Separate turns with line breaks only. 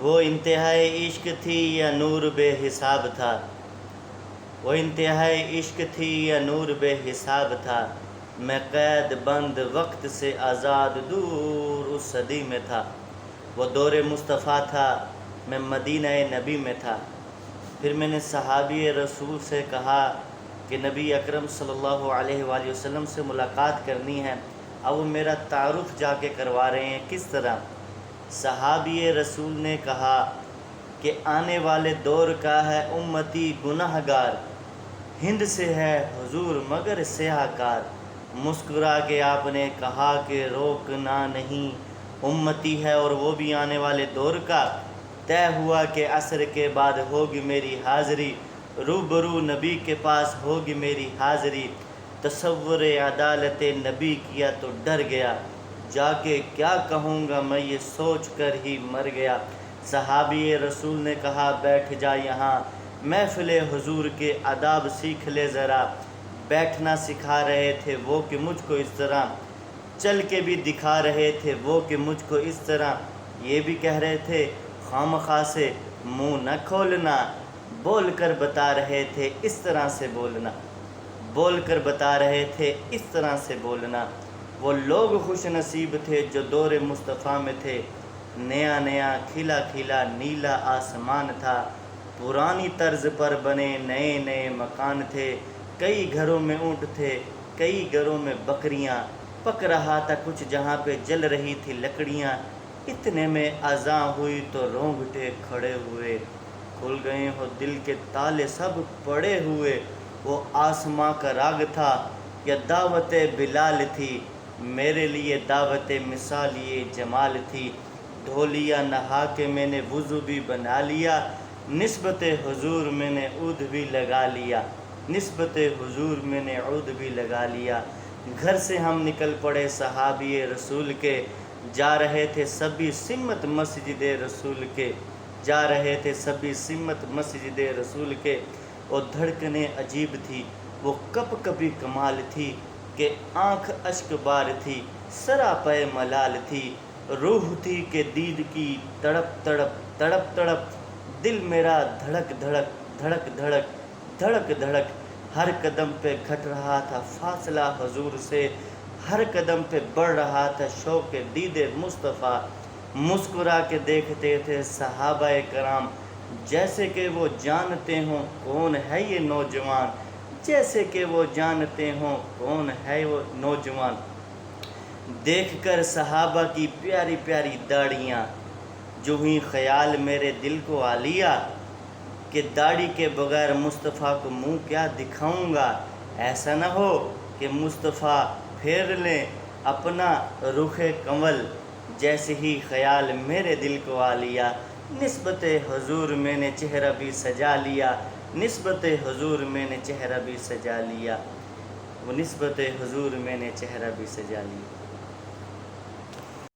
وہ انتہائی عشق تھی یا نور بے حساب تھا، وہ انتہائی عشق تھی یا نور بے حساب تھا، میں قید بند وقت سے آزاد دور اس صدی میں تھا۔ وہ دور مصطفیٰ تھا، میں مدینہ نبی میں تھا۔ پھر میں نے صحابی رسول سے کہا کہ نبی اکرم صلی اللہ علیہ وآلہ وسلم سے ملاقات کرنی ہے، اب وہ میرا تعارف جا کے کروا رہے ہیں، کس طرح؟ صحابی رسول نے کہا کہ آنے والے دور کا ہے امتی گناہ گار، ہند سے ہے حضور مگر سیاہ کار۔ مسکرا کے آپ نے کہا کہ روکنا نہیں، امتی ہے اور وہ بھی آنے والے دور کا۔ طے ہوا کہ عصر کے بعد ہوگی میری حاضری، روبرو نبی کے پاس ہوگی میری حاضری۔ تصور عدالت نبی کیا تو ڈر گیا، جا کے کیا کہوں گا میں یہ سوچ کر ہی مر گیا۔ صحابی رسول نے کہا بیٹھ جا یہاں، محفل حضور کے آداب سیکھ لے ذرا۔ بیٹھنا سکھا رہے تھے وہ کہ مجھ کو اس طرح، چل کے بھی دکھا رہے تھے وہ کہ مجھ کو اس طرح، یہ بھی کہہ رہے تھے خامخواہ سے منہ نہ کھولنا، بول کر بتا رہے تھے اس طرح سے بولنا، بول کر بتا رہے تھے اس طرح سے بولنا۔ وہ لوگ خوش نصیب تھے جو دور مصطفیٰ میں تھے، نیا نیا کھلا کھلا نیلا آسمان تھا، پرانی طرز پر بنے نئے نئے مکان تھے، کئی گھروں میں اونٹ تھے، کئی گھروں میں بکریاں، پک رہا تھا کچھ جہاں پہ جل رہی تھی لکڑیاں۔ اتنے میں اذاں ہوئی تو رونگٹے کھڑے ہوئے، کھل گئے ہو دل کے تالے سب پڑے ہوئے۔ وہ آسماں کا راگ تھا یا دعوت بلال تھی، میرے لیے دعوت مثالی جمال تھی۔ دھو لیا نہا کے میں نے وضو بھی بنا لیا، نسبت حضور میں نے عود بھی لگا لیا، نسبت حضور میں نے عود بھی لگا لیا۔ گھر سے ہم نکل پڑے صحابی رسول کے، جا رہے تھے سبھی سمت مسجد رسول کے، جا رہے تھے سبھی سمت مسجد رسول کے۔ وہ دھڑکنیں عجیب تھی، وہ کپ کپی کمال تھی کہ آنکھ اشک بار تھی، سراپے ملال تھی، روح تھی کہ دید کی تڑپ تڑپ تڑپ تڑپ، دل میرا دھڑک دھڑک دھڑک دھڑک دھڑک دھڑک، ہر قدم پہ گھٹ رہا تھا فاصلہ حضور سے، ہر قدم پہ بڑھ رہا تھا شوق دید مصطفیٰ۔ مسکرا کے دیکھتے تھے صحابہ کرام، جیسے کہ وہ جانتے ہوں کون ہے یہ نوجوان، جیسے کہ وہ جانتے ہوں کون ہے وہ نوجوان۔ دیکھ کر صحابہ کی پیاری پیاری داڑیاں، جو ہوئی خیال میرے دل کو آ لیا کہ داڑھی کے بغیر مصطفیٰ کو منہ کیا دکھاؤں گا، ایسا نہ ہو کہ مصطفیٰ پھیر لیں اپنا رخ کنول۔ جیسے ہی خیال میرے دل کو آ لیا، نسبت حضور میں نے چہرہ بھی سجا لیا، نسبت حضور میں نے چہرہ بھی سجا لیا، وہ نسبت حضور میں نے چہرہ بھی سجا لیا۔